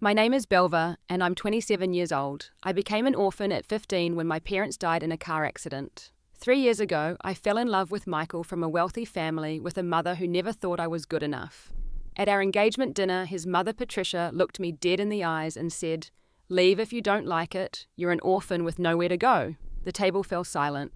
My name is Belva, and I'm 27 years old. I became an orphan at 15 when my parents died in a car accident. 3 years ago, I fell in love with Michael from a wealthy family with a mother who never thought I was good enough. At our engagement dinner, his mother Patricia looked me dead in the eyes and said, "Leave if you don't like it. You're an orphan with nowhere to go." The table fell silent.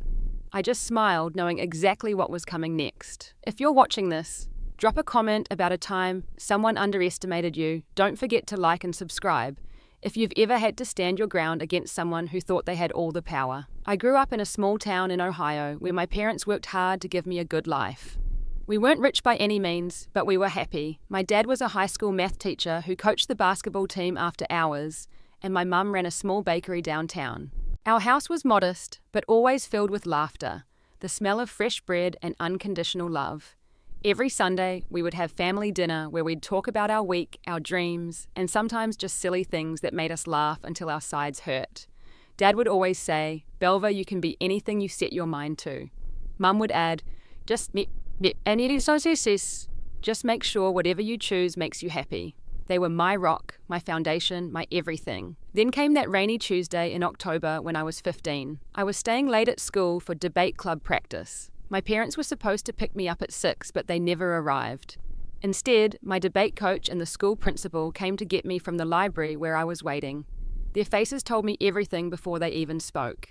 I just smiled, knowing exactly what was coming next. If you're watching this, drop a comment about a time someone underestimated you. Don't forget to like and subscribe if you've ever had to stand your ground against someone who thought they had all the power. I grew up in a small town in Ohio where my parents worked hard to give me a good life. We weren't rich by any means, but we were happy. My dad was a high school math teacher who coached the basketball team after hours, and my mum ran a small bakery downtown. Our house was modest, but always filled with laughter, the smell of fresh bread and unconditional love. Every Sunday, we would have family dinner where we'd talk about our week, our dreams, and sometimes just silly things that made us laugh until our sides hurt. Dad would always say, "Belva, you can be anything you set your mind to." Mum would add, just make sure whatever you choose makes you happy. They were my rock, my foundation, my everything. Then came that rainy Tuesday in October when I was 15. I was staying late at school for debate club practice. My parents were supposed to pick me up at 6, but they never arrived. Instead, my debate coach and the school principal came to get me from the library where I was waiting. Their faces told me everything before they even spoke.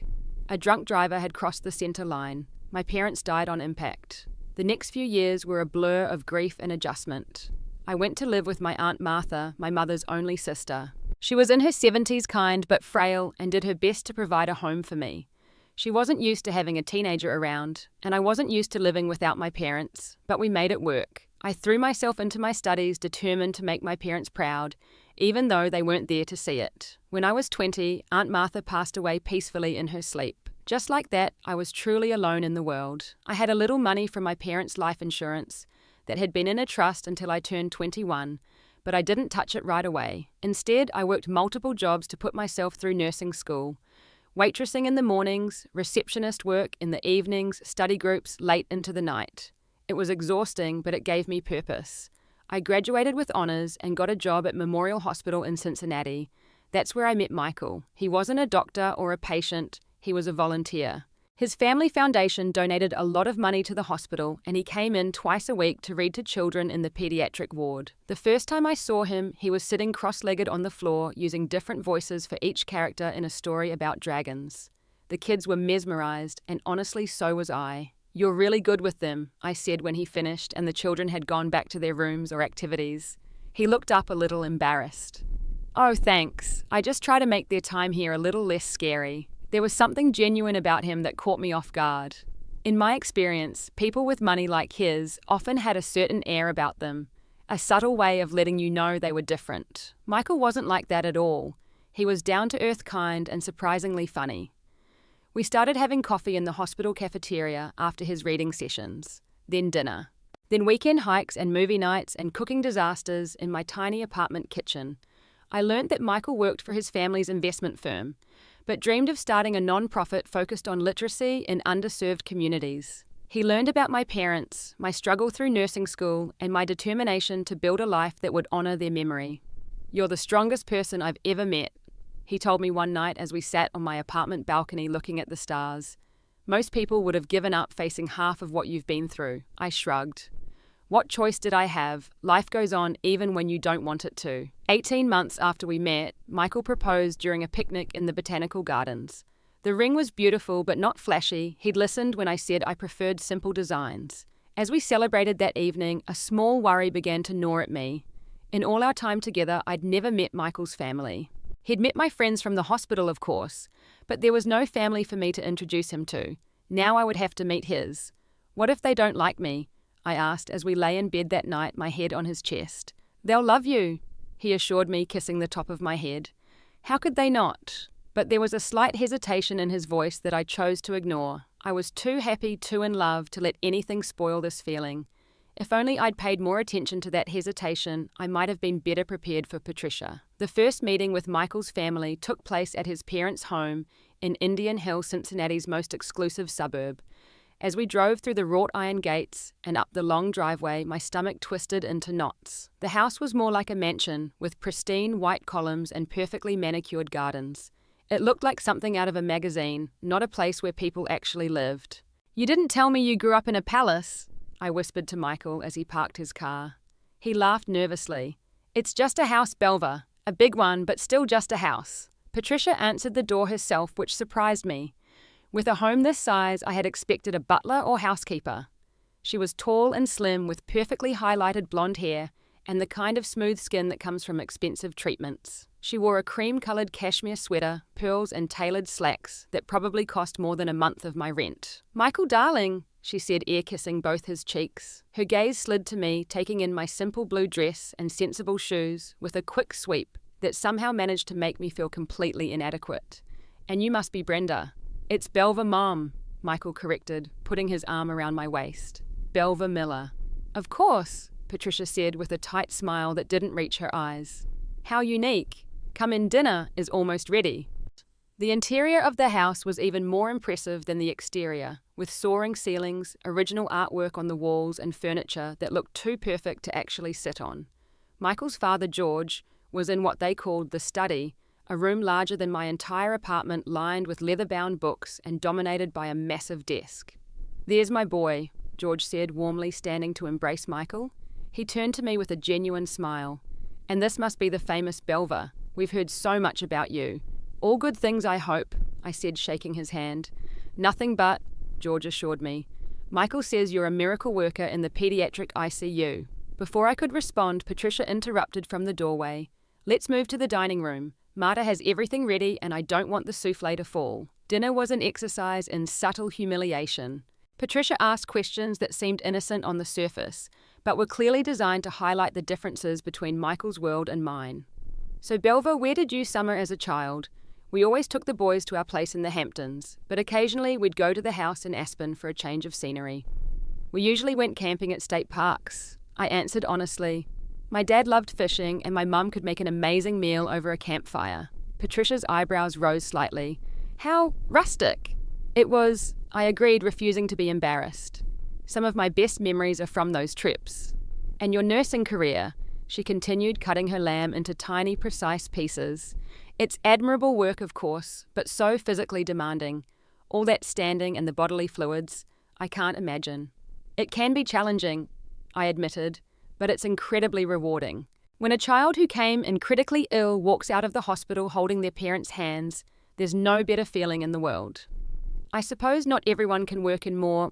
A drunk driver had crossed the center line. My parents died on impact. The next few years were a blur of grief and adjustment. I went to live with my Aunt Martha, my mother's only sister. She was in her 70s, kind but frail, and did her best to provide a home for me. She wasn't used to having a teenager around, and I wasn't used to living without my parents, but we made it work. I threw myself into my studies, determined to make my parents proud, even though they weren't there to see it. When I was 20, Aunt Martha passed away peacefully in her sleep. Just like that, I was truly alone in the world. I had a little money from my parents' life insurance that had been in a trust until I turned 21, but I didn't touch it right away. Instead, I worked multiple jobs to put myself through nursing school. Waitressing in the mornings, receptionist work in the evenings, study groups late into the night. It was exhausting, but it gave me purpose. I graduated with honors and got a job at Memorial Hospital in Cincinnati. That's where I met Michael. He wasn't a doctor or a patient, he was a volunteer. His family foundation donated a lot of money to the hospital, and he came in twice a week to read to children in the pediatric ward. The first time I saw him, he was sitting cross-legged on the floor, using different voices for each character in a story about dragons. The kids were mesmerized, and honestly, so was I. "You're really good with them," I said when he finished and the children had gone back to their rooms or activities. He looked up a little embarrassed. "Oh, thanks. I just try to make their time here a little less scary." There was something genuine about him that caught me off guard. In my experience, people with money like his often had a certain air about them, a subtle way of letting you know they were different. Michael wasn't like that at all. He was down-to-earth, kind, and surprisingly funny. We started having coffee in the hospital cafeteria after his reading sessions, then dinner, then weekend hikes and movie nights and cooking disasters in my tiny apartment kitchen. I learned that Michael worked for his family's investment firm, but dreamed of starting a non-profit focused on literacy in underserved communities. He learned about my parents, my struggle through nursing school, and my determination to build a life that would honor their memory. "You're the strongest person I've ever met," he told me one night as we sat on my apartment balcony looking at the stars. "Most people would have given up facing half of what you've been through." I shrugged. What choice did I have? Life goes on even when you don't want it to. 18 months after we met, Michael proposed during a picnic in the botanical gardens. The ring was beautiful but not flashy. He'd listened when I said I preferred simple designs. As we celebrated that evening, a small worry began to gnaw at me. In all our time together, I'd never met Michael's family. He'd met my friends from the hospital, of course, but there was no family for me to introduce him to. Now I would have to meet his. What if they don't like me? I asked as we lay in bed that night, my head on his chest. "They'll love you," he assured me, kissing the top of my head. How could they not? But there was a slight hesitation in his voice that I chose to ignore. I was too happy, too in love, to let anything spoil this feeling. If only I'd paid more attention to that hesitation, I might have been better prepared for Patricia. The first meeting with Michael's family took place at his parents' home in Indian Hill, Cincinnati's most exclusive suburb. As we drove through the wrought iron gates and up the long driveway, my stomach twisted into knots. The house was more like a mansion, with pristine white columns and perfectly manicured gardens. It looked like something out of a magazine, not a place where people actually lived. "You didn't tell me you grew up in a palace," I whispered to Michael as he parked his car. He laughed nervously. "It's just a house, Belva. A big one, but still just a house." Patricia answered the door herself, which surprised me. With a home this size, I had expected a butler or housekeeper. She was tall and slim with perfectly highlighted blonde hair and the kind of smooth skin that comes from expensive treatments. She wore a cream-coloured cashmere sweater, pearls and tailored slacks that probably cost more than a month of my rent. "Michael, darling," she said, air-kissing both his cheeks. Her gaze slid to me, taking in my simple blue dress and sensible shoes with a quick sweep that somehow managed to make me feel completely inadequate. "And you must be Brenda." "It's Belva, Mom," Michael corrected, putting his arm around my waist. "Belva Miller." "Of course," Patricia said with a tight smile that didn't reach her eyes. "How unique. Come in, dinner is almost ready." The interior of the house was even more impressive than the exterior, with soaring ceilings, original artwork on the walls and furniture that looked too perfect to actually sit on. Michael's father, George, was in what they called the study, a room larger than my entire apartment, lined with leather-bound books and dominated by a massive desk. "There's my boy," George said warmly, standing to embrace Michael. He turned to me with a genuine smile. "And this must be the famous Belva. We've heard so much about you." "All good things, I hope," I said, shaking his hand. "Nothing but," George assured me. "Michael says you're a miracle worker in the pediatric ICU." Before I could respond, Patricia interrupted from the doorway. "Let's move to the dining room. Marta has everything ready and I don't want the souffle to fall." Dinner was an exercise in subtle humiliation. Patricia asked questions that seemed innocent on the surface, but were clearly designed to highlight the differences between Michael's world and mine. "So Belva, where did you summer as a child?" "We always took the boys to our place in the Hamptons, but occasionally we'd go to the house in Aspen for a change of scenery. We usually went camping at state parks," I answered honestly. "My dad loved fishing and my mum could make an amazing meal over a campfire." Patricia's eyebrows rose slightly. "How rustic." "It was," I agreed, refusing to be embarrassed. "Some of my best memories are from those trips." "And your nursing career," she continued, cutting her lamb into tiny, precise pieces. "It's admirable work, of course, but so physically demanding. All that standing and the bodily fluids, I can't imagine." "It can be challenging," I admitted, "but it's incredibly rewarding. When a child who came in critically ill walks out of the hospital holding their parents' hands, there's no better feeling in the world." "I suppose not everyone can work in more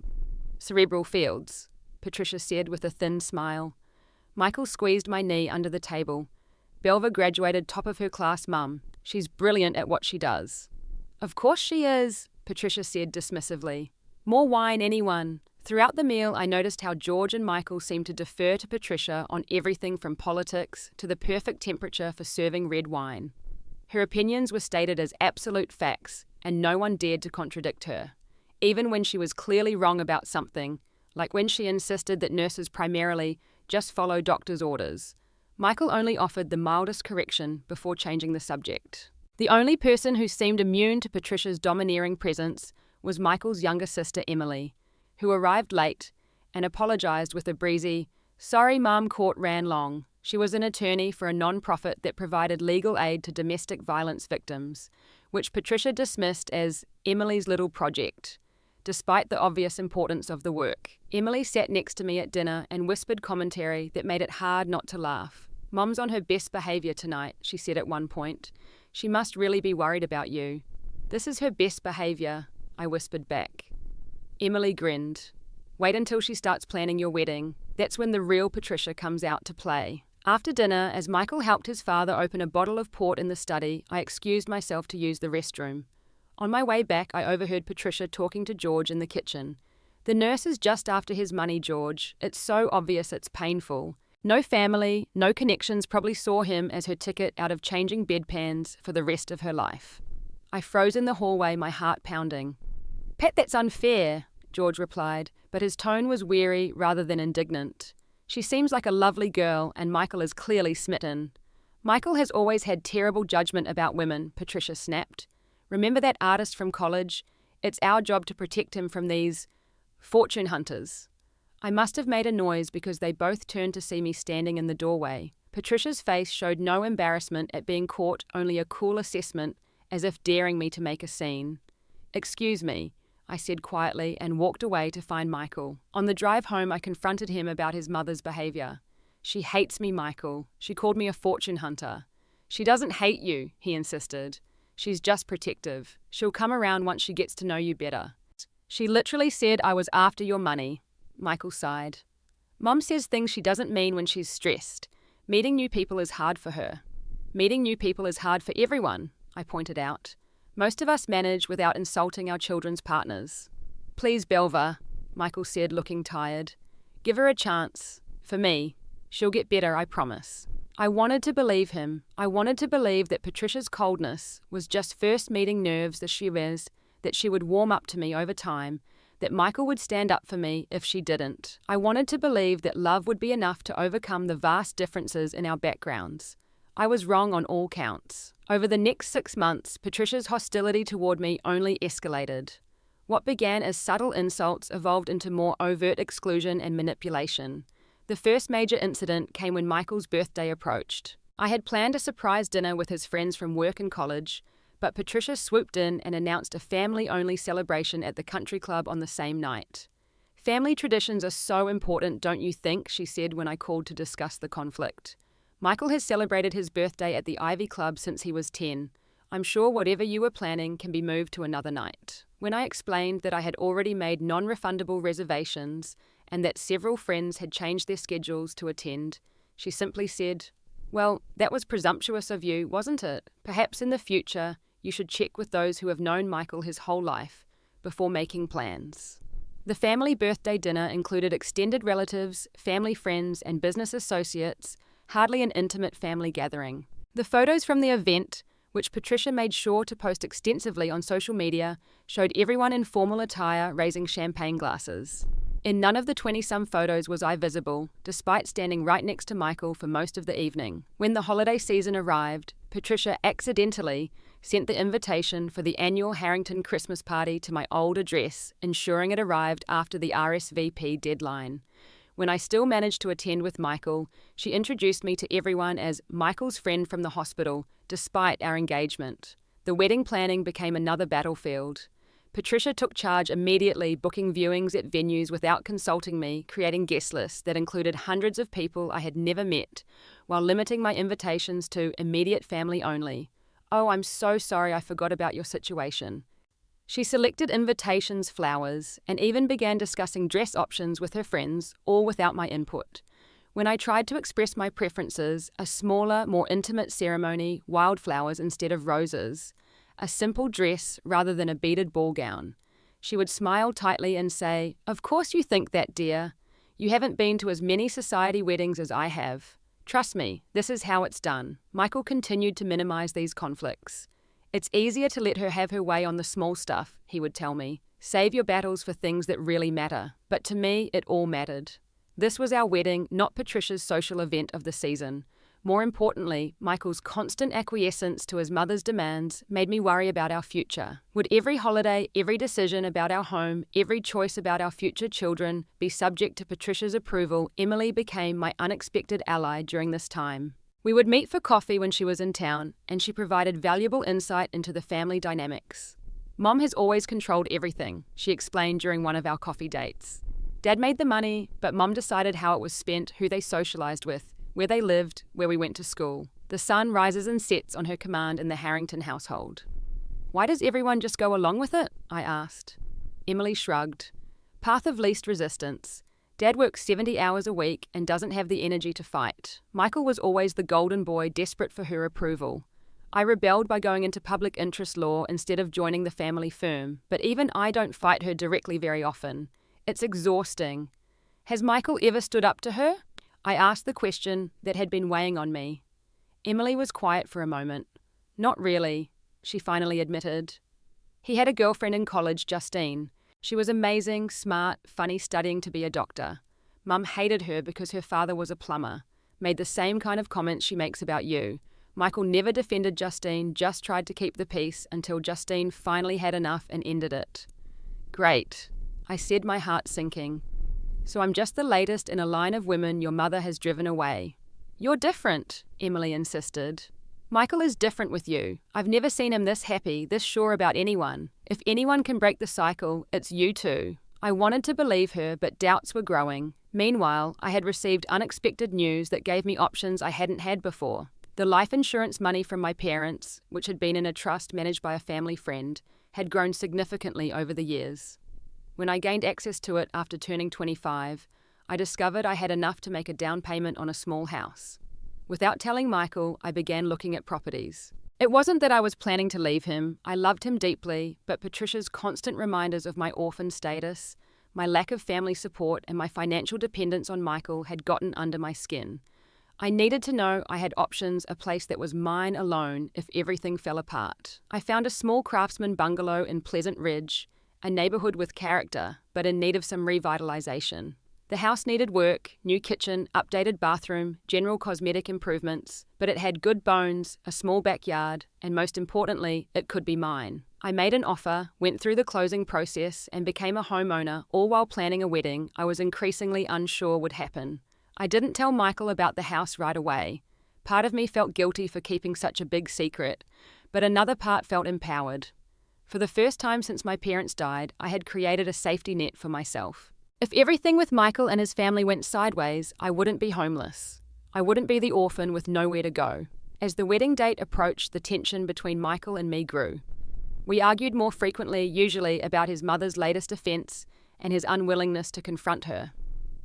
cerebral fields," Patricia said with a thin smile. Michael squeezed my knee under the table. "Belva graduated top of her class, Mum. She's brilliant at what she does." "Of course she is," Patricia said dismissively. "More wine, anyone." Throughout the meal, I noticed how George and Michael seemed to defer to Patricia on everything from politics to the perfect temperature for serving red wine. Her opinions were stated as absolute facts, and no one dared to contradict her, even when she was clearly wrong about something, like when she insisted that nurses primarily just follow doctors' orders. Michael only offered the mildest correction before changing the subject. The only person who seemed immune to Patricia's domineering presence was Michael's younger sister, Emily, who arrived late and apologized with a breezy, "Sorry, Mum, court ran long." She was an attorney for a non-profit that provided legal aid to domestic violence victims, which Patricia dismissed as Emily's little project, despite the obvious importance of the work. Emily sat next to me at dinner and whispered commentary that made it hard not to laugh. "Mom's on her best behavior tonight," she said at one point. "She must really be worried about you." "This is her best behavior," I whispered back. Emily grinned. "Wait until she starts planning your wedding. That's when the real Patricia comes out to play." After dinner, as Michael helped his father open a bottle of port in the study, I excused myself to use the restroom. On my way back, I overheard Patricia talking to George in the kitchen. "The nurse is just after his money, George. It's so obvious it's painful. No family, no connections probably saw him as her ticket out of changing bedpans for the rest of her life." I froze in the hallway, my heart pounding. "Pat, that's unfair," George replied, but his tone was weary rather than indignant. "She seems like a lovely girl, and Michael is clearly smitten." "Michael has always had terrible judgment about women," Patricia snapped. "Remember that artist from college? It's our job to protect him from these Fortune hunters. I must have made a noise because they both turned to see me standing in the doorway. Patricia's face showed no embarrassment at being caught, only a cool assessment, as if daring me to make a scene. "Excuse me," I said quietly and walked away to find Michael. On the drive home, I confronted him about his mother's behavior. "She hates me, Michael. She called me a fortune hunter." "She doesn't hate you," he insisted. "She's just protective. She'll come around once she gets to know you better." "She literally said I was after your money," Michael sighed. "Mom says things she doesn't mean when she's stressed. Meeting new people is hard for her." "Meeting new people is hard for everyone," I pointed out. "Most of us manage without insulting our children's partners." "Please, Belva," Michael said, looking tired. "Give her a chance. For me. She'll get better, I promise." I wanted to believe him. I wanted to believe that Patricia's coldness was just first meeting nerves that she would warm up to me over time, that Michael would stand up for me if she didn't. I wanted to believe that love would be enough to overcome the vast differences in our backgrounds. I was wrong on all counts. Over the next 6 months, Patricia's hostility toward me only escalated. What began as subtle insults evolved into more overt exclusion and manipulation. The first major incident came when Michael's birthday approached. I had planned a surprise dinner with his friends from work and college, but Patricia swooped in and announced a family-only celebration at the country club on the same night. "Family traditions are so important, don't you think?" she said when I called to discuss the conflict. "Michael has celebrated his birthday at the Ivy Club since he was 10. I'm sure whatever you were planning can be moved to another night." When I explained that I had already made non-refundable reservations and that several friends had changed their schedules to attend, she simply said, "Well, that was presumptuous of you, wasn't it? Perhaps in the future you should check with those who have known Michael his whole life before making plans." The family birthday dinner included extended relatives, family friends, and business associates, hardly an intimate family gathering. The photos from the event, which Patricia made sure to post extensively on social media, showed everyone in formal attire raising champagne glasses. In none of the 20-some photos was I visible, despite standing right next to Michael for most of the evening. When the holiday season arrived, Patricia accidentally sent the invitation for the annual Harrington Christmas party to my old address, ensuring it arrived after the RSVP deadline. When I still managed to attend with Michael, she introduced me to everyone as Michael's friend from the hospital, despite our engagement. The wedding planning became another battlefield. Patricia took charge immediately, booking viewings at venues without consulting me, creating guest lists that included hundreds of people I had never met, while limiting my invitations to immediate family only. "Oh, I'm so sorry I forgot about your situation." She selected invitations, flowers, and even began discussing dress options with her friends, all without my input. When I tried to express my preferences, a smaller, more intimate ceremony, wildflowers instead of roses, a simple dress rather than a beaded ball gown, she would smile tightly and say, "Of course you think that, dear. You haven't been to as many society weddings as I have. Trust me, this is how it's done." Michael continued to minimize these conflicts. "It's easier to let her have her way on the small stuff," he would tell me. "Save your battles for things that really matter." But to me, it all mattered. This was our wedding, not Patricia's social event of the season. More importantly, Michael's constant acquiescence to his mother's demands made me worry about our future. Would every holiday, every decision about our home, every choice about our future children be subject to Patricia's approval? Emily became my unexpected ally during this time. We would meet for coffee when she was in town, and she provided valuable insight into the family dynamics. "Mom has always controlled everything," she explained during one of our coffee dates. "Dad made the money, but Mom decided how it was spent, who they socialized with, where they lived, where we went to school. The sun rises and sets on her command in the Harrington household." "Why does everyone just go along with it?" I asked. Emily shrugged. "Path of least resistance. Dad works 70 hours a week and doesn't have the energy to fight. Michael was always the golden boy, desperate for her approval. I rebelled by going into public interest law instead of joining the family firm, but even I don't fight her directly very often. It's exhausting. Has Michael ever stood up to her?" I asked the question that had been weighing on me. Emily was quiet for a moment. "Not really," she finally admitted. "He had a girlfriend in college, Justine. She was amazing, smart, funny, studying to be a doctor. Mum hated her because her father was a plumber. Made the same kind of comments she makes about you. Michael never defended Justine, just tried to keep the peace until Justine finally had enough and ended it." "Great." I said, my heart sinking. So I'm just the latest in a line of women your mother has driven away. You're different, Emily insisted. Michael is different with you. I've never seen him this happy, this sure about anyone. If anyone can break the cycle, it's you two. I wanted to believe her, but doubts were growing. Meanwhile, I had received unexpected news that gave me options I hadn't had before. The life insurance money from my parents, which had been in a trust managed by a family friend, had grown significantly over the years. When I gained access to it after turning 25, I discovered I had enough to make a down payment on a small house. Without telling Michael, I began looking at properties. It wasn't that I was planning to leave him. I loved him deeply, but Patricia's constant reminders of my orphan status, my lack of family support, and my financial dependence on Michael had gotten under my skin. I needed to know I had options, a place that was mine alone if everything fell apart. I found a small craftsman bungalow in Pleasant Ridge, a neighborhood with character, but in need of some revitalization. The house needed work, new kitchen, updated bathroom, general cosmetic improvements, but it had good bones, a small backyard, and most importantly, it could be mine. I made an offer, went through the closing process, and became a homeowner, all while planning a wedding I was increasingly unsure would happen. I didn't tell Michael about the house right away. Part of me felt guilty for keeping such a big secret, but another part felt empowered. For the first time since my parents died, I had created a safety net for myself. If everything with Michael and his family went sideways, I wouldn't be homeless. I wouldn't be the orphan with nowhere to go. As the wedding date approached, the tension between Michael and me grew. We argued more frequently, usually about his mother's latest offence and his unwillingness to confront her.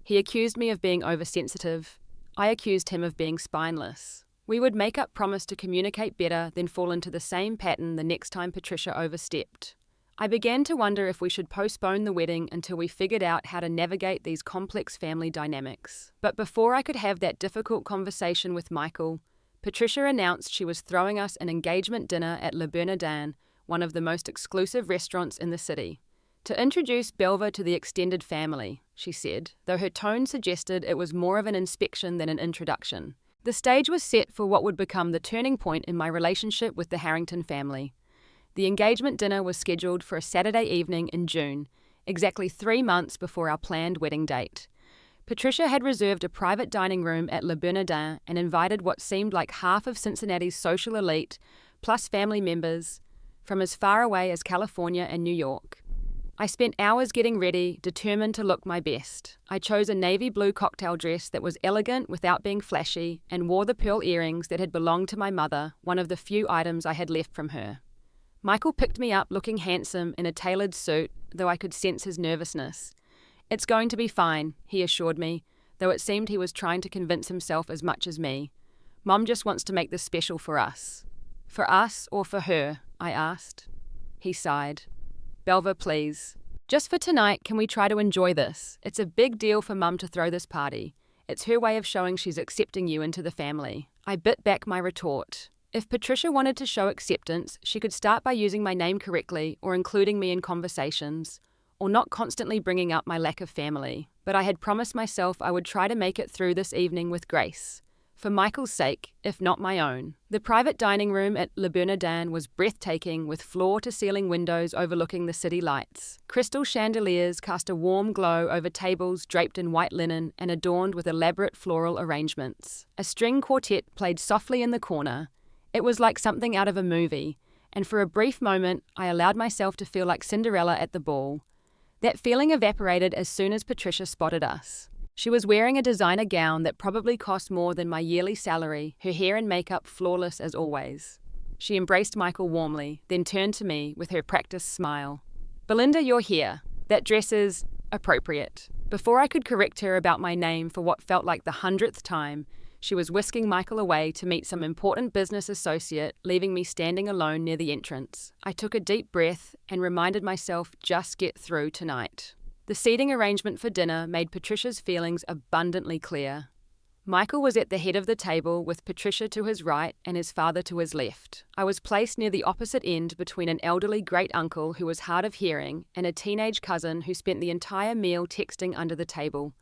He accused me of being oversensitive. I accused him of being spineless. We would make up promise to communicate better, then fall into the same pattern the next time Patricia overstepped. I began to wonder if we should postpone the wedding until we figured out how to navigate these complex family dynamics. But before I could have that difficult conversation with Michael, Patricia announced she was throwing us an engagement dinner at Le Bernardin, one of the most exclusive restaurants in the city. To introduce Belva to the extended family, she said, though her tone suggested it was more of an inspection than an introduction. The stage was set for what would become the turning point in my relationship with the Harrington family. The engagement dinner was scheduled for a Saturday evening in June, exactly 3 months before our planned wedding date. Patricia had reserved a private dining room at Le Bernardin and invited what seemed like half of Cincinnati's social elite, plus family members, from as far away as California and New York. I spent hours getting ready, determined to look my best. I chose a navy blue cocktail dress that was elegant without being flashy and wore the pearl earrings that had belonged to my mother, one of the few items I had left from her. Michael picked me up looking handsome in a tailored suit, though I could sense his nervousness. It's going to be fine, he assured me, though it seemed he was trying to convince himself as much as me. Mom just wants to make this special for us. For us or for her? I asked. He sighed. Belva, please. Just for tonight, can we try to enjoy this? It's a big deal for Mum to throw this party. It's her way of showing she's accepting you into the family. I bit back my retort. If Patricia wanted to show acceptance, she could start by using my name correctly or including me in conversations, or not constantly bringing up my lack of family. But I had promised myself I would try to make it through this evening with grace. For Michael's sake, if not my own. The private dining room at Le Bernardin was breathtaking, with floor-to-ceiling windows overlooking the city lights. Crystal chandeliers cast a warm glow over tables draped in white linen and adorned with elaborate floral arrangements. A string quartet played softly in the corner. It was like something out of a movie, and for a brief moment I allowed myself to feel like Cinderella at the ball. That feeling evaporated as soon as Patricia spotted us. She was wearing a designer gown that probably cost more than my yearly salary, her hair and makeup flawless as always. She embraced Michael warmly, then turned to me with her practiced smile. Belinda, you're here. That dress is appropriate. Before I could correct her about my name for what felt like the 100th time, she was whisking Michael away to meet some important business associate, leaving me standing alone near the entrance. I took a deep breath and reminded myself, just get through tonight. The seating arrangement for dinner made Patricia's feelings abundantly clear. Michael was at the head of the table with Patricia to his right and his father to his left. I was placed near the opposite end between an elderly great-uncle who was hard of hearing and a teenage cousin who spent the entire meal texting under the table.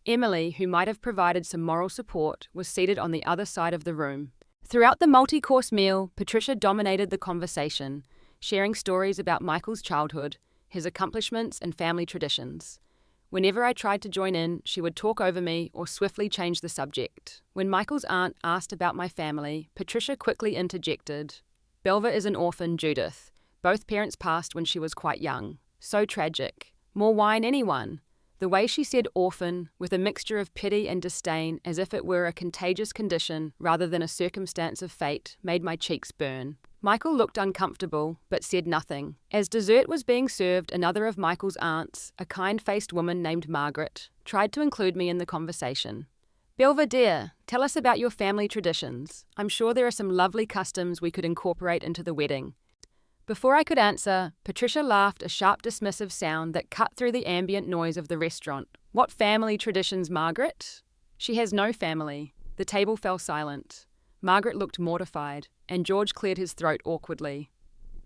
Emily, who might have provided some moral support, was seated on the other side of the room. Throughout the multi-course meal, Patricia dominated the conversation, sharing stories about Michael's childhood, his accomplishments and family traditions. Whenever I tried to join in, she would talk over me or swiftly change the subject. When Michael's aunt asked about my family, Patricia quickly interjected, "Belva is an orphan, Judith. Both parents passed when she was quite young. So tragic. More wine, anyone?" The way she said orphan, with a mixture of pity and disdain as if it were a contagious condition rather than a circumstance of fate, made my cheeks burn. Michael looked uncomfortable, but said nothing. As dessert was being served, another of Michael's aunts, a kind-faced woman named Margaret, tried to include me in the conversation. "Belva dear, tell us about your family traditions. I'm sure there are some lovely customs we could incorporate into the wedding." Before I could answer, Patricia laughed a sharp dismissive sound that cut through the ambient noise of the restaurant. "What family traditions, Margaret?" "She has no family." The table fell silent. Margaret looked mortified, and George cleared his throat awkwardly.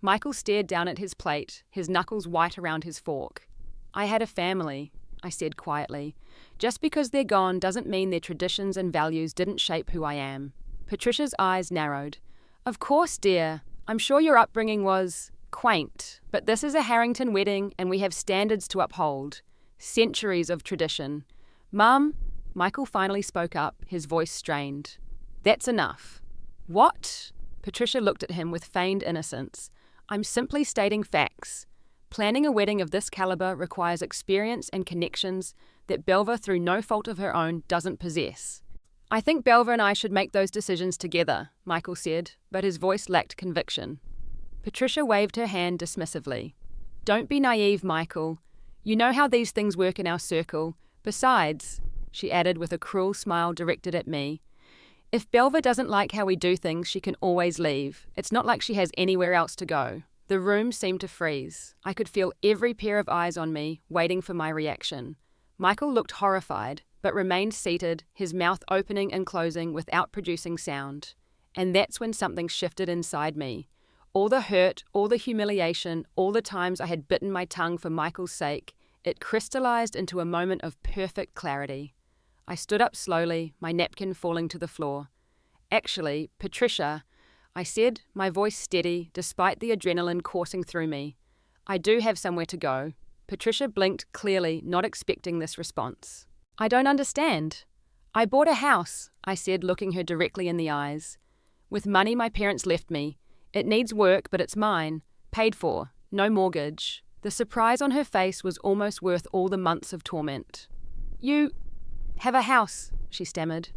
Michael stared down at his plate, his knuckles white around his fork. "I had a family," I said quietly. "Just because they're gone doesn't mean their traditions and values didn't shape who I am." Patricia's eyes narrowed. "Of course, dear. I'm sure your upbringing was quaint, but this is a Harrington wedding and we have standards to uphold. Centuries of tradition." "Mum," Michael finally spoke up, his voice strained. "That's enough." "What?" Patricia looked at him with feigned innocence. "I'm simply stating facts. Planning a wedding of this caliber requires experience and connections that Belva, through no fault of her own, doesn't possess." "I think Belva and I should make those decisions together," Michael said, but his voice lacked conviction. Patricia waved her hand dismissively. "Don't be naive, Michael. You know how these things work in our circle. Besides," she added with a cruel smile directed at me, "if Belva doesn't like how we do things, she can always leave. It's not like she has anywhere else to go." The room seemed to freeze. I could feel every pair of eyes on me, waiting for my reaction. Michael looked horrified, but remained seated, his mouth opening and closing without producing sound. And that's when something shifted inside me. All the hurt, all the humiliation, all the times I had bitten my tongue for Michael's sake, it crystallized into a moment of perfect clarity. I stood up slowly, my napkin falling to the floor. "Actually, Patricia," I said, my voice steady despite the adrenaline coursing through me, "I do have somewhere to go." Patricia blinked clearly, not expecting this response. "I don't understand." "I bought a house," I said, looking her directly in the eyes. "With money my parents left me. It needs work, but it's mine. Paid for. No mortgage." The surprise on her face was almost worth all the months of torment. "You have a house," she stammered.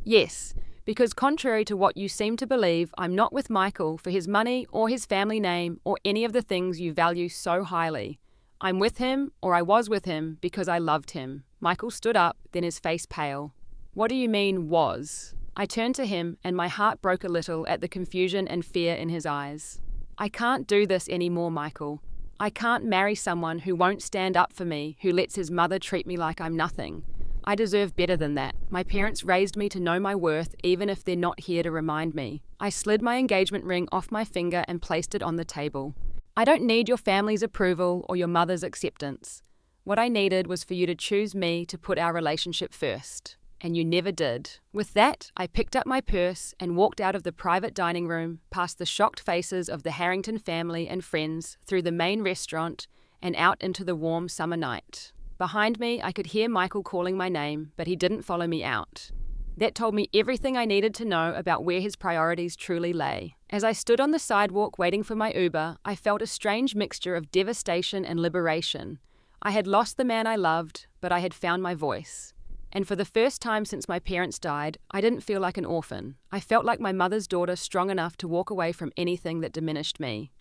"Yes, because contrary to what you seem to believe, I'm not with Michael for his money or his family name or any of the things you value so highly. I'm with him, or I was with him, because I loved him." Michael stood up, then his face pale. "What do you mean, was?" I turned to him, and my heart broke a little at the confusion and fear in his eyes. "I can't do this anymore, Michael. I can't marry someone who won't stand up for me, who lets his mother treat me like I'm nothing. I deserve better than that. My parents raised me to know my worth, even if they're not here to remind me." I slid my engagement ring off my finger and placed it on the table. "I don't need your family's approval or your mother's acceptance. What I needed was for you to choose me to put our relationship first. And you never did." With that, I picked up my purse and walked out of the private dining room, past the shocked faces of the Harrington family and friends, through the main restaurant, and out into the warm summer night. Behind me, I could hear Michael calling my name, but he didn't follow me out. That told me everything I needed to know about where his priorities truly lay. As I stood on the sidewalk waiting for my Uber, I felt a strange mixture of devastation and liberation. I had lost the man I loved, but I had found my voice. And for the first time since my parents died, I didn't feel like an orphan. I felt like my mother's daughter, strong enough to walk away from anything that diminished me.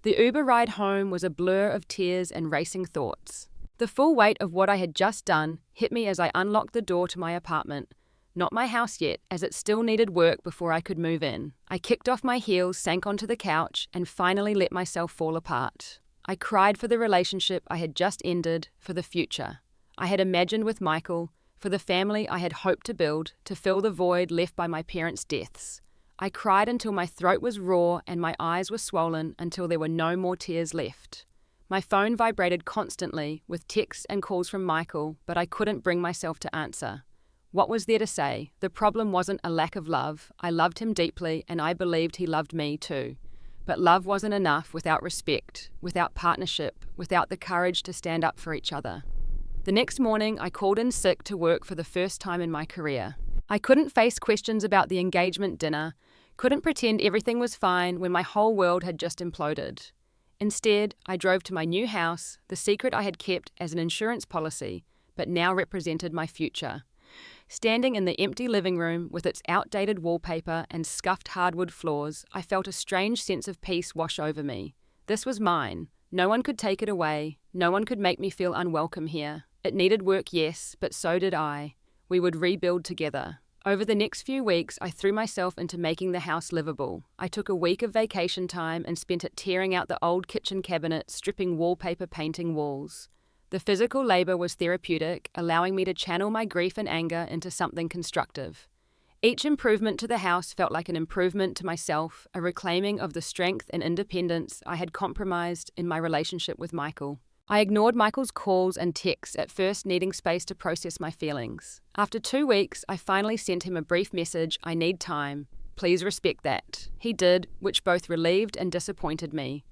The Uber ride home was a blur of tears and racing thoughts. The full weight of what I had just done hit me as I unlocked the door to my apartment. Not my house yet, as it still needed work before I could move in. I kicked off my heels, sank onto the couch, and finally let myself fall apart. I cried for the relationship I had just ended, for the future I had imagined with Michael, for the family I had hoped to build, to fill the void left by my parents' deaths. I cried until my throat was raw and my eyes were swollen until there were no more tears left. My phone vibrated constantly, with texts and calls from Michael, but I couldn't bring myself to answer. What was there to say? The problem wasn't a lack of love. I loved him deeply, and I believed he loved me too. But love wasn't enough without respect, without partnership, without the courage to stand up for each other. The next morning, I called in sick to work for the first time in my career. I couldn't face questions about the engagement dinner, couldn't pretend everything was fine when my whole world had just imploded. Instead, I drove to my new house, the secret I had kept as an insurance policy, but now represented my future. Standing in the empty living room with its outdated wallpaper and scuffed hardwood floors, I felt a strange sense of peace wash over me. This was mine. No one could take it away. No one could make me feel unwelcome here. It needed work, yes, but so did I. We would rebuild together. Over the next few weeks, I threw myself into making the house livable. I took a week of vacation time and spent it tearing out the old kitchen cabinet, stripping wallpaper, painting walls. The physical labor was therapeutic, allowing me to channel my grief and anger into something constructive. Each improvement to the house felt like an improvement to myself, a reclaiming of the strength and independence I had compromised in my relationship with Michael. I ignored Michael's calls and texts, at first needing space to process my feelings. After 2 weeks, I finally sent him a brief message, "I need time. Please respect that." He did, which both relieved and disappointed me.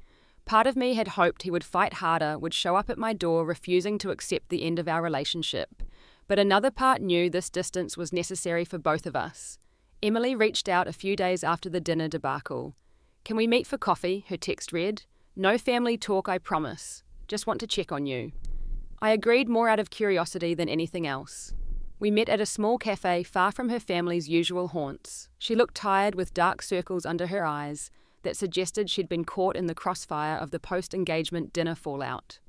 Part of me had hoped he would fight harder, would show up at my door refusing to accept the end of our relationship. But another part knew this distance was necessary for both of us. Emily reached out a few days after the dinner debacle. "Can we meet for coffee?" her text read. "No family talk, I promise. Just want to check on you." I agreed more out of curiosity than anything else. We met at a small cafe far from her family's usual haunts. She looked tired with dark circles under her eyes that suggested she'd been caught in the crossfire of the post-engagement dinner fallout.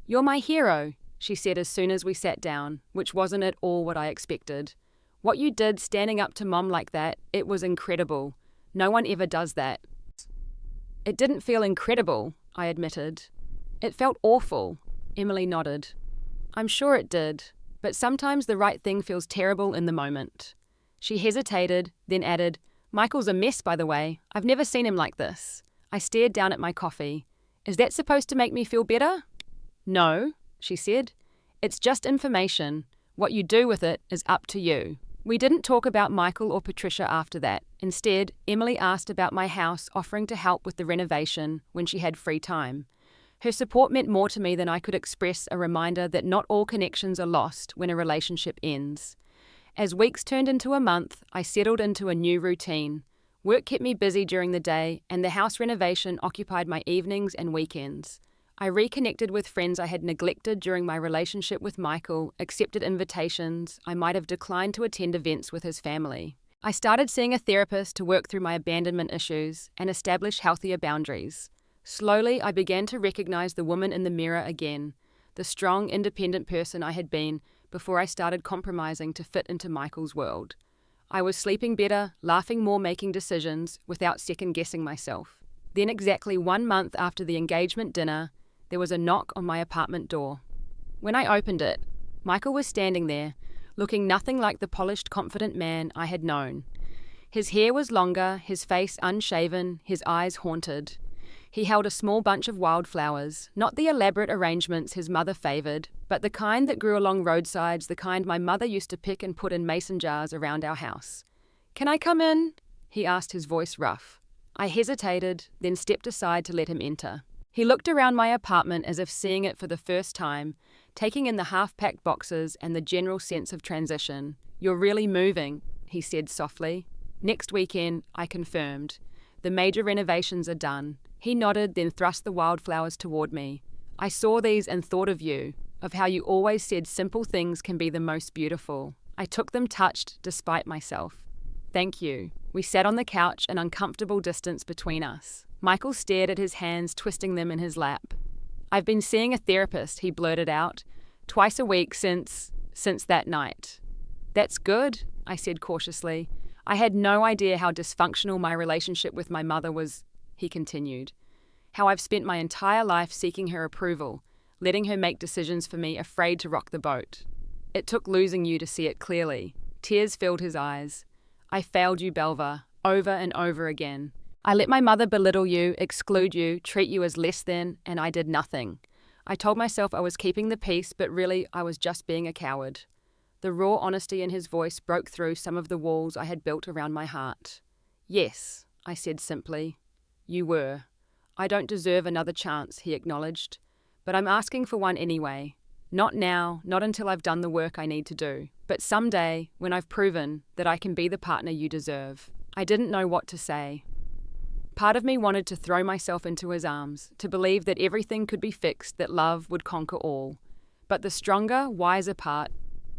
"You're my hero," she said as soon as we sat down, which wasn't at all what I expected. "What you did standing up to Mom like that, it was incredible. No one ever does that." "It didn't feel incredible," I admitted. "It felt awful," Emily nodded. "I'm sure it did, but sometimes the right thing feels terrible in the moment." She hesitated, then added, "Michael's a mess, by the way. I've never seen him like this." I stared down at my coffee. "Is that supposed to make me feel better?" "No," she said. "It's just information. What you do with it is up to you." We didn't talk about Michael or Patricia after that. Instead, Emily asked about my house, offering to help with the renovation when she had free time. Her support meant more to me than I could express, a reminder that not all connections are lost when a relationship ends. As weeks turned into a month, I settled into a new routine. Work kept me busy during the day, and the house renovation occupied my evenings and weekends. I reconnected with friends I had neglected during my relationship with Michael, accepted invitations I might have declined to attend events with his family. I started seeing a therapist to work through my abandonment issues and establish healthier boundaries. Slowly, I began to recognize the woman in the mirror again, the strong, independent person I had been before I started compromising to fit into Michael's world. I was sleeping better, laughing more, making decisions without second-guessing myself. Then, exactly 1 month after the engagement dinner, there was a knock on my apartment door. When I opened it, Michael was standing there, looking nothing like the polished, confident man I had known. His hair was longer, his face unshaven, his eyes haunted. He held a small bunch of wildflowers, not the elaborate arrangements his mother favoured, but the kind that grew along roadsides, the kind my mother used to pick and put in mason jars around our house. "Can I come in?" he asked, his voice rough. I hesitated, then stepped aside to let him enter. He looked around my apartment as if seeing it for the first time, taking in the half-packed boxes and the general sense of transition. "You're really moving," he said softly. "Next weekend," I confirmed. "The major renovations are done." He nodded, then thrust the wildflowers toward me. "I saw these and thought of you, of how you always said simple things can be the most beautiful." I took them, touched, despite myself. "Thank you." We sat on the couch, an uncomfortable distance between us. Michael stared at his hands, twisting them in his lap. "I've been seeing a therapist," he blurted out. "Twice a week since that night." "That's good," I said cautiously. "I had no idea how dysfunctional my relationship with my mother was," he continued. "How I've spent my entire life seeking her approval, letting her make decisions for me, afraid to rock the boat. It took losing you to see it clearly." Tears filled his eyes. "I failed you, Belva, over and over again. I let my mother belittle you, exclude you, treat you as less than, and I did nothing. I told myself I was keeping the peace, but really I was just being a coward." The raw honesty in his voice broke through some of the walls I had built around my heart. "Yes," I said simply. "You were." I don't deserve another chance, he acknowledged. But I'm asking for one anyway. Not now, not until I've done the work I need to do. But someday, when I've proven that I can be the partner you deserve. I didn't know what to say. Part of me wanted to throw myself into his arms, to believe that everything could be fixed, that love would conquer all. But the stronger, wiser part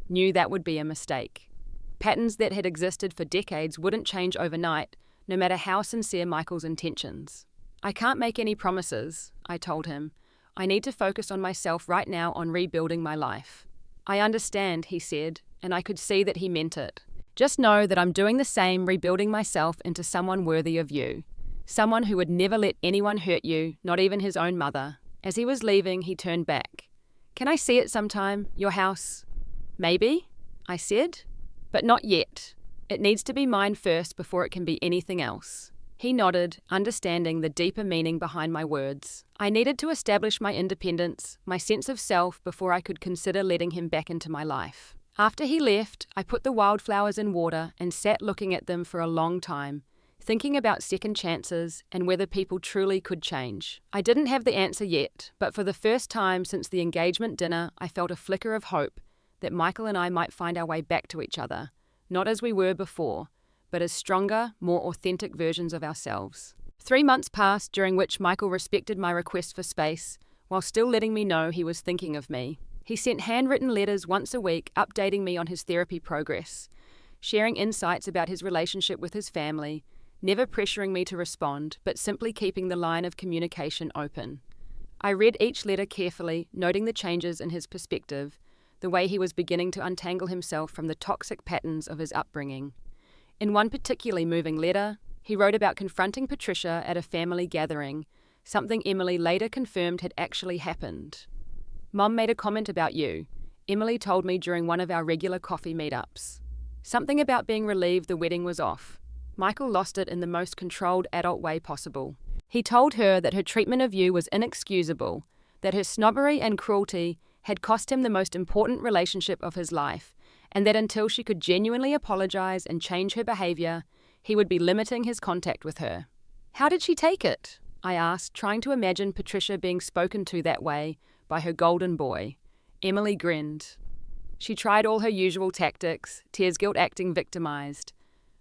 knew that would be a mistake. Patterns that had existed for decades wouldn't change overnight, no matter how sincere Michael's intentions. I can't make any promises, I told him. I need to focus on myself right now, on rebuilding my life. I understand, he said, and I could see that he meant it. Just know that I'm doing the same, rebuilding myself into someone worthy of you. Someone who would never let anyone hurt you, not even his own mother. As he was leaving, he turned back. Can I see it sometime, your house? Maybe, I said, but not yet. It needs to be mine first before it can be anything else. He nodded, understanding the deeper meaning behind my words. I needed to establish my independence, my sense of self, before I could consider letting him back into my life. After he left, I put the wildflowers in water and sat looking at them for a long time, thinking about second chances and whether people truly could change. I didn't have the answer yet, but for the first time since the engagement dinner, I felt a flicker of hope that Michael and I might find our way back to each other, not as we were before, but as stronger, more authentic versions of ourselves. 3 months passed, during which Michael respected my request for space, while still letting me know he was thinking of me. He sent handwritten letters once a week, updating me on his therapy progress, sharing insights about his relationship with his family, never pressuring me to respond, but simply keeping the line of communication open. I read each letter carefully, noting the changes in his perspective, the way he was beginning to untangle himself from the toxic patterns of his upbringing. In one particularly moving letter, he wrote about confronting Patricia at a family gathering, something Emily later confirmed had actually happened. Mum made a comment about you, Emily told me during one of our regular coffee meetups. Something about being relieved the wedding was off. Michael lost it in the most controlled adult way possible. He told her that her treatment of you was inexcusable, that her snobbery and cruelty had cost him the most important relationship of his life, and that until she could genuinely apologize and change her behavior, he would be limiting his contact with her. How did she take it? I asked, trying to imagine Patricia being spoken to that way by her golden boy. Emily grinned. She tried all her usual tactics, tears guilt acting victimized.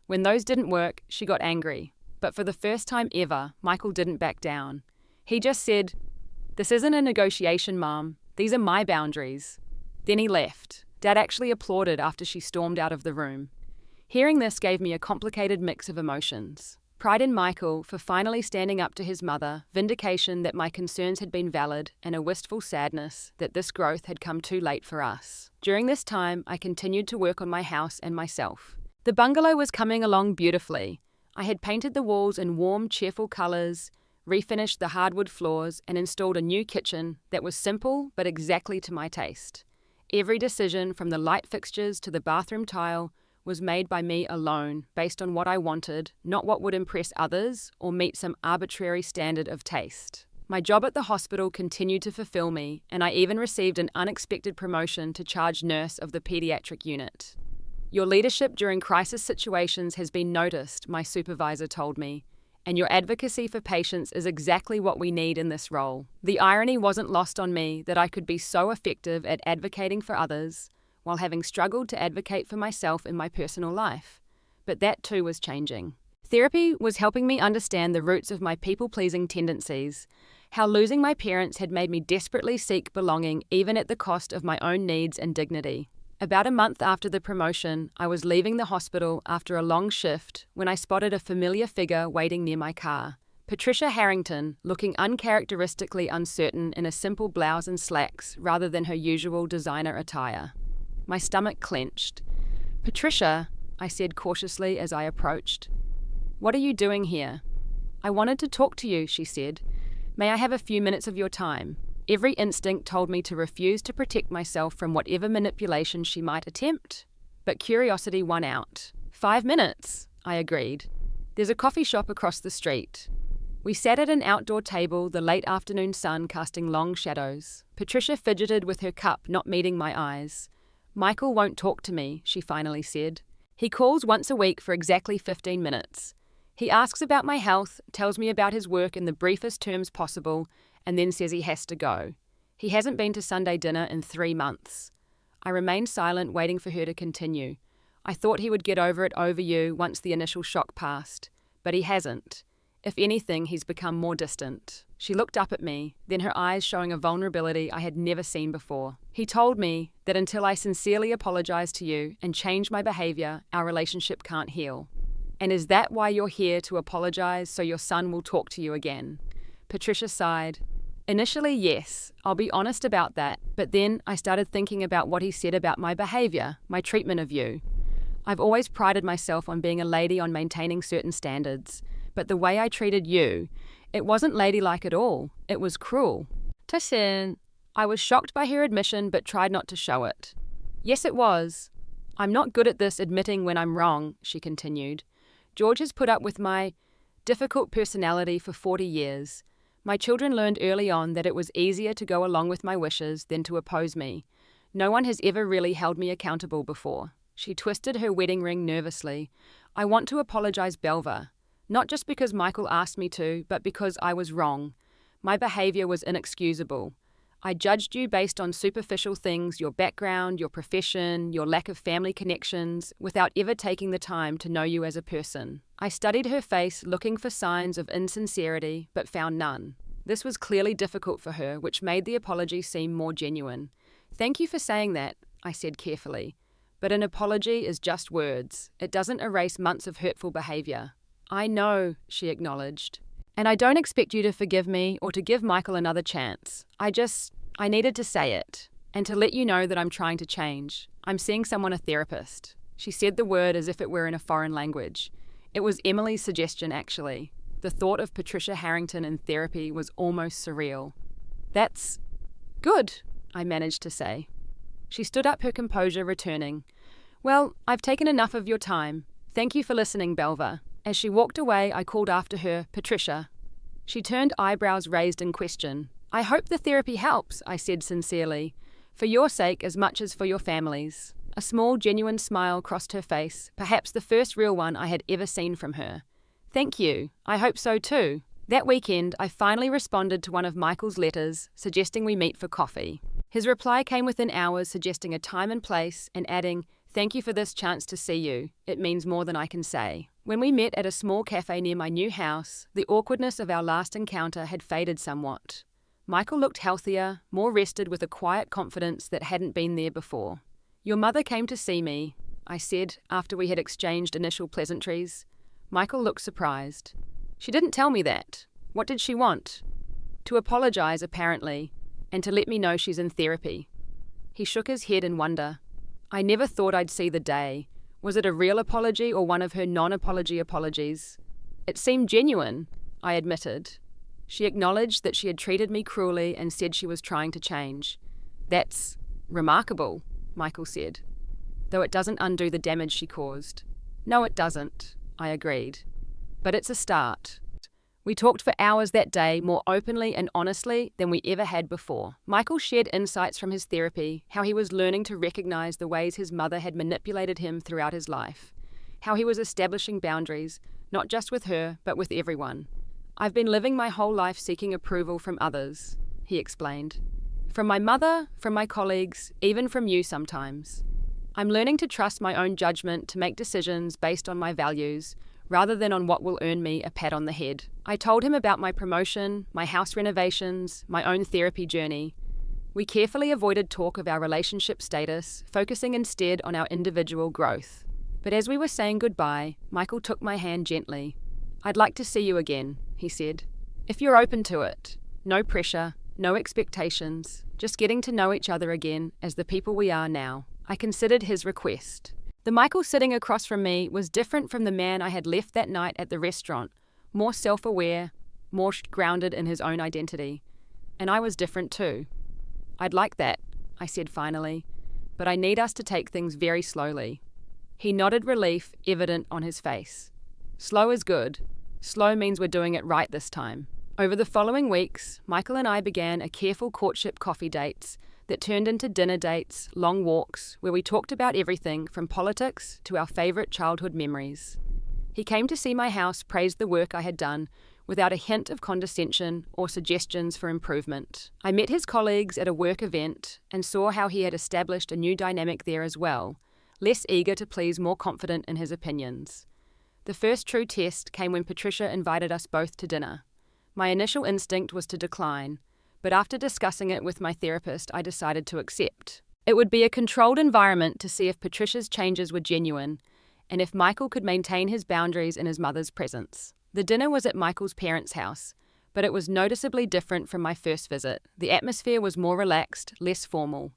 When those didn't work, she got angry. But for the first time ever, Michael didn't back down. He just said, "This isn't a negotiation, Mom. These are my boundaries." Then he left. Dad actually applauded after she stormed out of the room. Hearing this gave me a complicated mix of emotions. Pride in Michael for finally standing up to his mother, vindication that my concerns had been valid, and a wistful sadness that this growth had come too late for us. During this time, I continued to work on my house and myself. The bungalow was coming along beautifully. I had painted the walls in warm, cheerful colours, refinished the hardwood floors, and installed a new kitchen that was simple but exactly to my taste. Every decision, from the light fixtures to the bathroom tile, was made by me alone, based on what I wanted, not what would impress others or meet some arbitrary standard of taste. My job at the hospital continued to fulfill me, and I even received an unexpected promotion to charge nurse of the pediatric unit. "Your leadership during crisis situations has been noticed," my supervisor told me, "and your advocacy for patients is exactly what we need in this role." The irony wasn't lost on me that I could be so effective at advocating for others while having struggled to advocate for myself in my personal life. But that too was changing. Therapy was helping me understand the roots of my people-pleasing tendencies, how losing my parents had made me desperately seek belonging even at the cost of my own needs and dignity. About a month after the promotion, I was leaving the hospital after a long shift when I spotted a familiar figure waiting near my car. Patricia Harrington, looking uncharacteristically uncertain in a simple blouse and slacks rather than her usual designer attire. My stomach clenched. "Patricia," I said cautiously as I approached. "What are you doing here?" "I wanted to talk to you," she said. "May I have a few minutes of your time?" Every instinct told me to refuse to protect myself from whatever manipulation she might attempt. But curiosity won out. 5 minutes, I agreed. "There's a coffee shop across the street." We sat at an outdoor table, the late afternoon sun casting long shadows. Patricia fidgeted with her cup, not meeting my eyes. "Michael won't talk to me," she finally said. "He calls once a week for exactly 15 minutes. He asks about my health, tells me about his work in the briefest terms possible, and then says he has to go. He hasn't been to Sunday dinner in 3 months. I remained silent, waiting for her to continue. I thought he would get over it over you once the initial shock passed, but he hasn't. If anything, he's become more distant. She looked up at me, then her eyes showing a vulnerability I had never seen before. He told me that until I sincerely apologize to you and change my behavior, our relationship can't heal. And is that why you're here, to apologize so your son will talk to you again? Patricia sighed. Initially, yes, I'll be honest about that, but then I started thinking about what he said about my behavior, my treatment of you. I've always prided myself on being a lady, on maintaining certain standards, but the way I treated you, it wasn't ladylike at all. It was cruel. I was shocked by her admission, but tried not to show it. Yes, it was. I'm not good at this, admitting when I'm wrong, she continued. George has put up with my difficult personality for 40 years. My children learned early on that it was easier to go along with my wishes than to oppose me. No one has ever really held me accountable before. She twisted her wedding ring nervously. I want to apologize, Belva. Not just because Michael asked me to, but because I was wrong. My behavior was inexcusable. I judged you based on superficial things, your background, your profession, your lack of family connections, without ever taking the time to know you as a person. I studied her face, looking for signs of insincerity, but found none. This was clearly difficult for her, which made the apology seem more genuine. Thank you for saying that, I said carefully. But an apology is just words. It doesn't erase months of hurtful behavior. I know, she acknowledged. And I don't expect you to forgive me or to give Michael another chance. I needed to say it. And to let you know that I'm trying to change. I'm seeing someone, a therapist. She said the word as if it were in a foreign language. It was Emily's suggestion, actually. The thought of Patricia Harrington in therapy was almost surreal. That's good, I managed to say. She stood up, her composure returning. Well, I've taken enough of your time. Thank you for listening, Belva. As she walked away, I called after her, Patricia. She turned, eyebrows raised in question. I hope the therapy helps, I said sincerely. For your sake as much as for your family's. A small, genuine smile crossed her face, perhaps the first real one I had ever seen from her. Thank you. I hope so too. That weekend, I finally responded to one of Michael's letters, suggesting we meet for coffee. His reply came within hours, suggesting a time and place, and adding, thank you for this chance to see you. It means more than I can say. When we met at a small cafe near my new house, the awkwardness of our last encounter had faded somewhat. Michael looked healthier, more rested, with a quiet confidence that hadn't been there before. Your mother came to see me, I said, after we had exchanged initial pleasantries. Michael looked surprised. She didn't tell me that. What did she want? To apologize, apparently, and to let me know she's in therapy. He shook his head in wonder. I never thought I'd see the day. Was it a real apology or one of her non-apology apologies? It seemed genuine, I admitted. She acknowledged that she had treated me cruelly and said she was trying to change. That's remarkable, Michael said, though it doesn't undo the damage she caused. No, it doesn't, I agreed. But it's a start. We talked for hours that day, more openly and honestly than we ever had before. Michael shared insights from his therapy, how he was learning to recognize the ways his mother had manipulated him throughout his life, how he was establishing boundaries, not just with her, but with everyone. I've been living my whole life seeking approval from others, he explained. From my mother, from my colleagues, even from you sometimes. I'm learning to trust my own judgment, to make decisions based on my values, rather than on what will earn me a pat on the head. I told him about my promotion, my house renovations, my own therapy journey. We carefully avoided talk of our relationship status, focusing instead on our individual growth. But as we were saying goodbye, Michael took my hand gently. I'd like to see you again, he said. If you're open to it. No pressure, no expectations, just getting to know each other again as the people we are now. I considered his request. The Michael sitting across from me was different from the man I had left that night at the restaurant, more self-aware, more grounded in his own identity. And I was different too. I'd like that, I said finally, but I need us to take things very slowly. He nodded, relief evident on his face. Slow is good. Slow means we're doing it right this time. Over the following weeks, Michael and I began a careful courtship coffee dates that turned into dinner dates, long walks, where we talked about everything from politics to our favourite childhood memories. He came to see my house, praised the work I had done, without a hint of condescension or suggestions for improvement. I met his colleagues at a work event and saw how he had established a new dynamic there as well, less eager to please, more confident in his opinions. The first true test came when Patricia invited us both to dinner. My initial instinct was to decline, but after discussing it with my therapist, I decided to accept. It would be a controlled environment to see if Patricia's changes were genuine, and if Michael could maintain his boundaries in his mother's presence. The dinner was at Michael's parents' house, but it was noticeably different from my first visit. The atmosphere was more relaxed, less formal.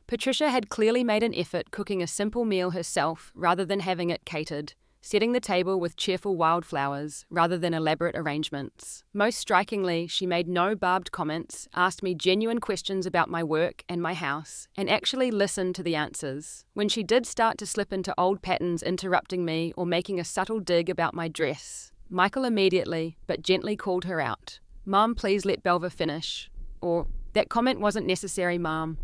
Patricia had clearly made an effort cooking a simple meal herself rather than having it catered, setting the table with cheerful wildflowers rather than elaborate arrangements. Most strikingly, she made no barbed comments, asked me genuine questions about my work and my house, and actually listened to the answers. When she did start to slip into old patterns, interrupting me or making a subtle dig about my dress, Michael immediately, but gently, called her out. "Mom, please let Belva finish." Or, "That comment wasn't necessary, Mom."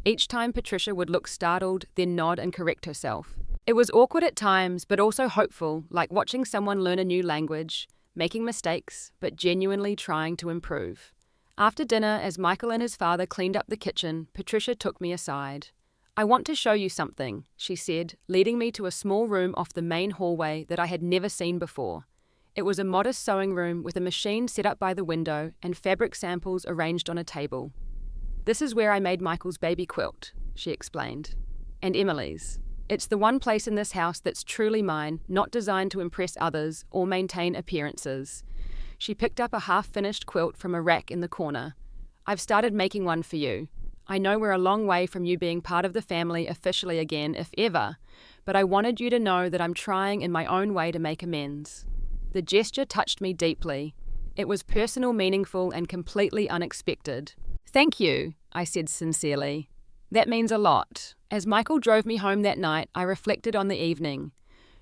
Each time Patricia would look startled, then nod and correct herself. It was awkward at times, but also hopeful, like watching someone learn a new language, making mistakes, but genuinely trying to improve. After dinner, as Michael and his father cleaned up the kitchen, Patricia took me aside. "I want to show you something," she said, leading me to a small room off the main hallway that I had never seen before. It was a modest sewing room with a machine set up by the window and fabric samples arranged on a table. "This is where I made Michael's baby quilt," she explained. "And Emily's. It's the one place in this house that's truly mine, not designed to impress others or maintain appearances." She picked up a half-finished quilt from a rack in the corner. "I've started making one for you. I know we're a long way from you being part of the family officially again, if ever, but I wanted you to know that I'm trying in my own way to make amends." The gesture touched me deeply. It was personal, meaningful, and completely unexpected. "Thank you," I said sincerely. "That means a lot." As Michael drove me home that night, I reflected on the evening.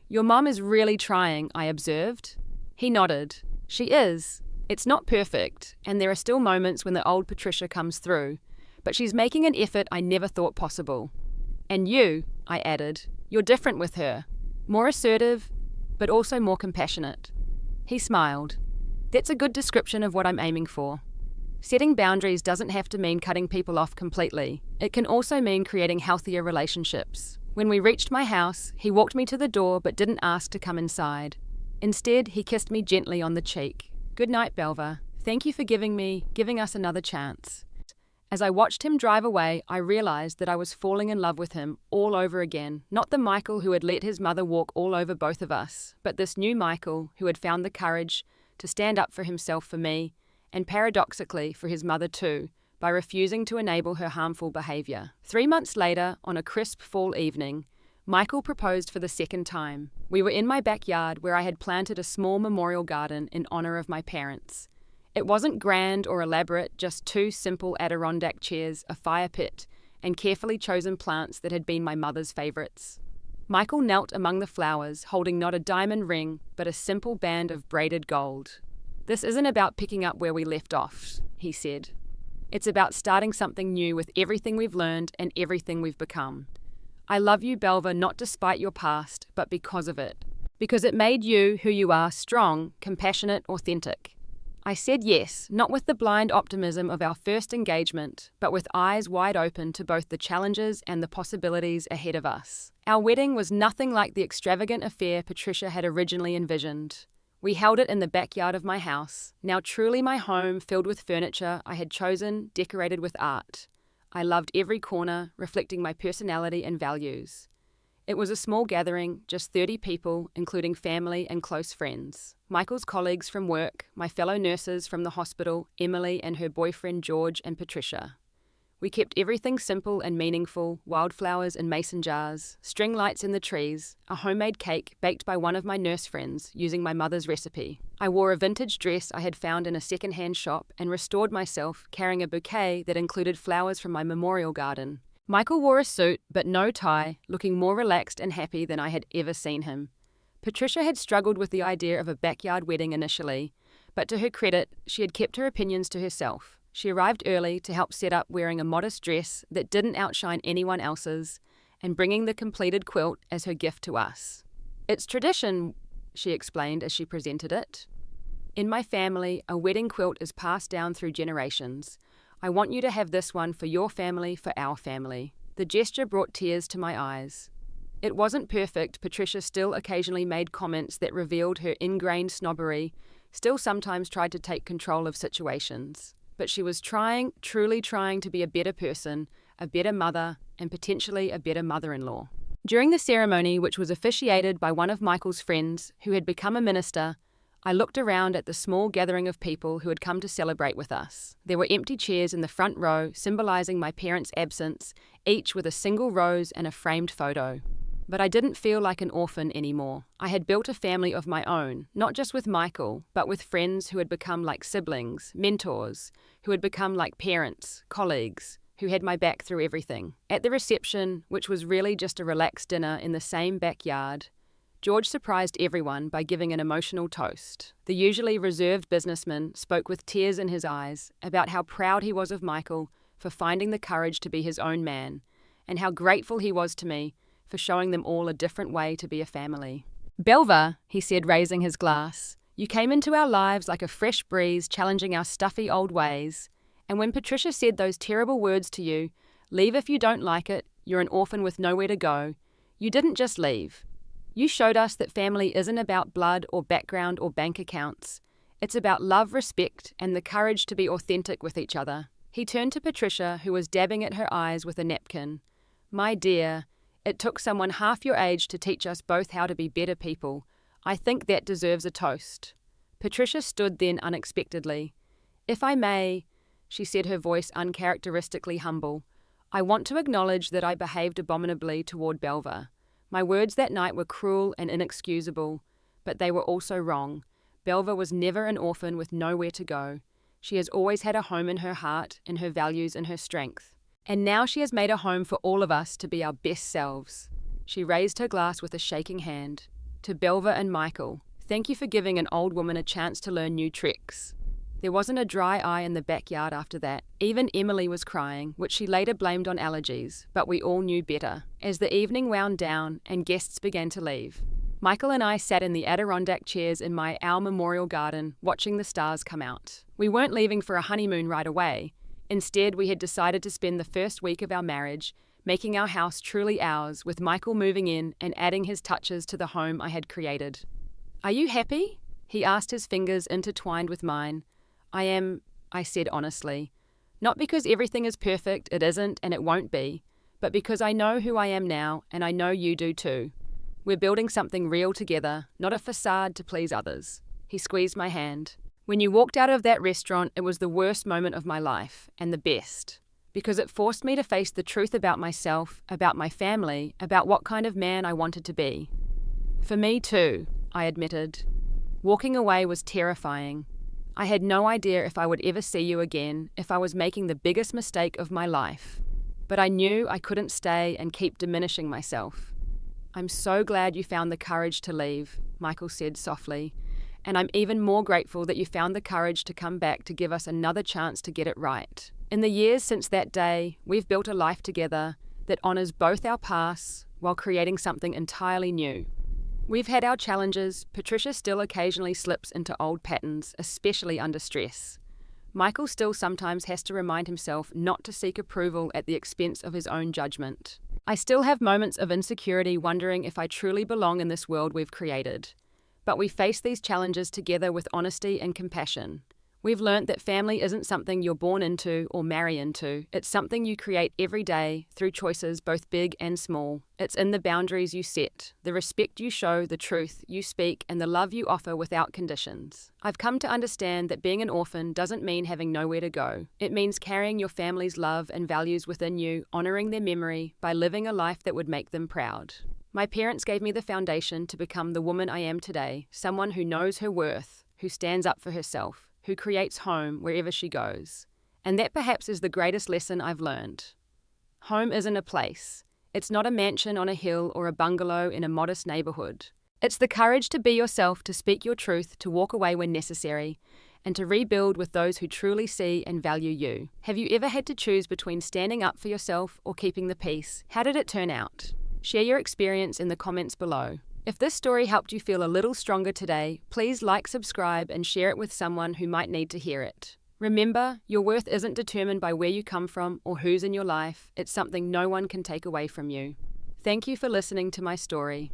"Your mom is really trying," I observed. He nodded. "She is. It's not perfect, and there are still moments when the old Patricia comes through, but she's making an effort I never thought possible." "And you," I added, "you're different with her. More assertive, but also more compassionate." He smiled. "That's a good description of what I'm aiming for." Setting boundaries doesn't have to mean cutting people off completely. It can also mean creating healthier relationships. When we reached my house, he walked me to the door but didn't ask to come inside. Instead, he kissed me gently on the cheek. "Good night, Belva. Thank you for giving us another chance." As I watched him drive away, I realized that I was falling in love with him all over again. Not the Michael who had let his mother walk all over both of us, but this new Michael who had found the courage to stand up for himself, for me, and paradoxically for his mother too, by refusing to enable her harmful behavior. 3 months later, on a crisp fall evening, Michael proposed for the second time. We were in my backyard where I had planted a small memorial garden in honor of my parents. It wasn't grand or elaborate, just 2 simple Adirondack chairs, a fire pit, and carefully chosen plants that had been my mother's favorites. Michael knelt among the flowers, holding not a diamond ring, but a simple band of braided gold. "This isn't about picking up where we left off," he said. "It's about starting something new with everything we've learned and everything we've become. I love you, Belva, not despite your past, but because of it. Because it made you who you are, strong, compassionate, authentic." I said yes, not with the blind optimism of our first engagement, but with eyes wide open to both the challenges and the possibilities ahead of us. Our wedding was nothing like the extravagant affair Patricia had originally envisioned. We held it in the backyard of my house, now truly my home, filled with furniture I had chosen, decorated with art. I loved every corner, reflecting my personality and values. It was a small gathering, just 30 people, including family and close friends. Michael's colleagues from work, my fellow nurses from the hospital, Emily and her boyfriend George, and Patricia. We kept everything simple and meaningful, wildflowers in mason jars, string lights in the trees, a homemade cake baked by one of my nurse friends using my mother's recipe. I wore a vintage dress I had found in a second-hand shop and restored myself carrying a bouquet that included flowers from my memorial garden. Michael wore a suit, but no tie, looking more relaxed and happy than I had ever seen him. Patricia had struggled with the idea of a backyard wedding initially, but to her credit, she had kept her opinions to herself. She arrived early to help set up, wearing a modest dress that didn't outshine anyone else's, and bringing the completed quilt as her gift to us. It's tradition, she explained as she presented it. In my family, a wedding quilt is passed down through generations. I want you to have this one for your family, for our family. The gesture brought tears to my eyes. It wasn't perfect. Patricia still occasionally made comments that revealed her ingrained snobbery, still sometimes tried to take control of situations. But she was truly trying to be a better person, a better mother, and potentially a better mother-in-law. During the ceremony, which was officiated by one of Michael's friends, who had become a minister, I looked around at the small gathering of people who had come to celebrate with us. There were empty chairs in the front row, symbolizing my parents' absence, each with a single rose and a framed photo. But I didn't feel like an orphan anymore. I had built a family of my own, not just with Michael, but with friends who had become like siblings, mentors, who had become like parents, colleagues, who had my back through everything. At the reception, which was really just a relaxed dinner in the same backyard, George surprised everyone by giving an emotional toast. The usually reserved businessman spoke with tears in his eyes about how proud he was of Michael for finding the courage to be his own man, and how grateful he was to me for showing them all a different way to be a family. "Belva," he said, raising his glass, "you came into our lives like a fresh breeze, challenging our stuffy old ways. And when Patricia said those terrible words to you, 'Leave if you don't like it, you're an orphan with nowhere to go,' you didn't just leave. You showed us that family isn't about blood or background or bank accounts. It's about love, respect, and the courage to be authentic with each other." He turned to Patricia, who was dabbing at her eyes with a napkin. "My dear, it took someone half your age to teach us both how to be better people. I think that deserves a toast." Patricia stood then unexpectedly. "If I may," she said, her voice uncharacteristically humble, "I want to acknowledge that I behaved abominably toward Belva. My words that night were cruel and inexcusable, but they were also wrong. Belva was never an orphan with nowhere to go. She has always had a home in her heart, in her values and her strength. And now she has made a home for all of us to be our best selves." She raised her glass with a shaking hand. "To Belva and Michael, thank you for giving an old woman a chance to learn new tricks." There wasn't a dry eye in the backyard after that. Even Emily was crying, which she later blamed on allergies, but we all knew better. As the evening wound down and guests began to leave, Michael and I sat in the Adirondack chairs in our memorial garden, watching the stars come out. We weren't leaving for a honeymoon right away. Instead, we had decided to spend the first week of our marriage making our house truly ours, with Michael moving in and adding his touches to the home I had created. "Are you happy?" he asked, his fingers intertwined with mine. "I am," I said honestly. "Not because everything is perfect, it isn't and it won't be, but because I know who I am now and I know you do too. We're building something real together, not a facade to please others." He squeezed my hand. "When you walked out of that restaurant, it was the worst moment of my life, and the best, because it forced me to face the truth about myself, about my family, about what kind of man I wanted to be." "For me too," I admitted. "Walking away was terrifying. I had no idea if I would ever see you again, if I was making the biggest mistake of my life. But I knew I couldn't stay and keep diminishing myself." "I'm so glad you found the courage to leave," Michael said softly. "And I'm even more grateful that you found the courage to come back to give us another chance to get it right. In the years since that day, we've built a life together that honors both our pasts while creating something entirely new. We've had our challenges. Patricia still occasionally slips into old patterns, especially under stress. Michael still sometimes has to remind himself not to seek approval at the expense of his own judgment. I still have moments of insecurity, wondering if I truly belong in this world we've created. But we face these challenges together with honesty and compassion. We've learnt that family isn't something you're born into or marry into. It's something you create every day through choices both big and small. It's in the boundaries you set, the respect you show, the truth you speak, and the love you offer without conditions. I've come to understand that being an orphan doesn't mean having nowhere to go. It means carrying your family's love and values within you, honoring their memory by living a life that would make them proud. My parents gave me the foundation to become the woman I am today, someone who knows her worth, who stands up for herself, who creates home wherever she goes. And that perhaps is the greatest lesson I've learned. Home isn't a place. It's not a mansion on a hill or a bungalow in a modest neighborhood. It's the courage to be yourself, to speak your truth, to walk away when necessary, and to rebuild with those who truly see and value you. Have you ever had to choose between standing up for yourself or keeping the peace? How did it turn out? Share your experience in the comments below. If this story helped you feel a little stronger today, please like, subscribe, and share it with someone who might need to hear it. Remember, your worth isn't determined by where you come from or who's in your life. It's something no one can take away from you. Thank you for listening to my story.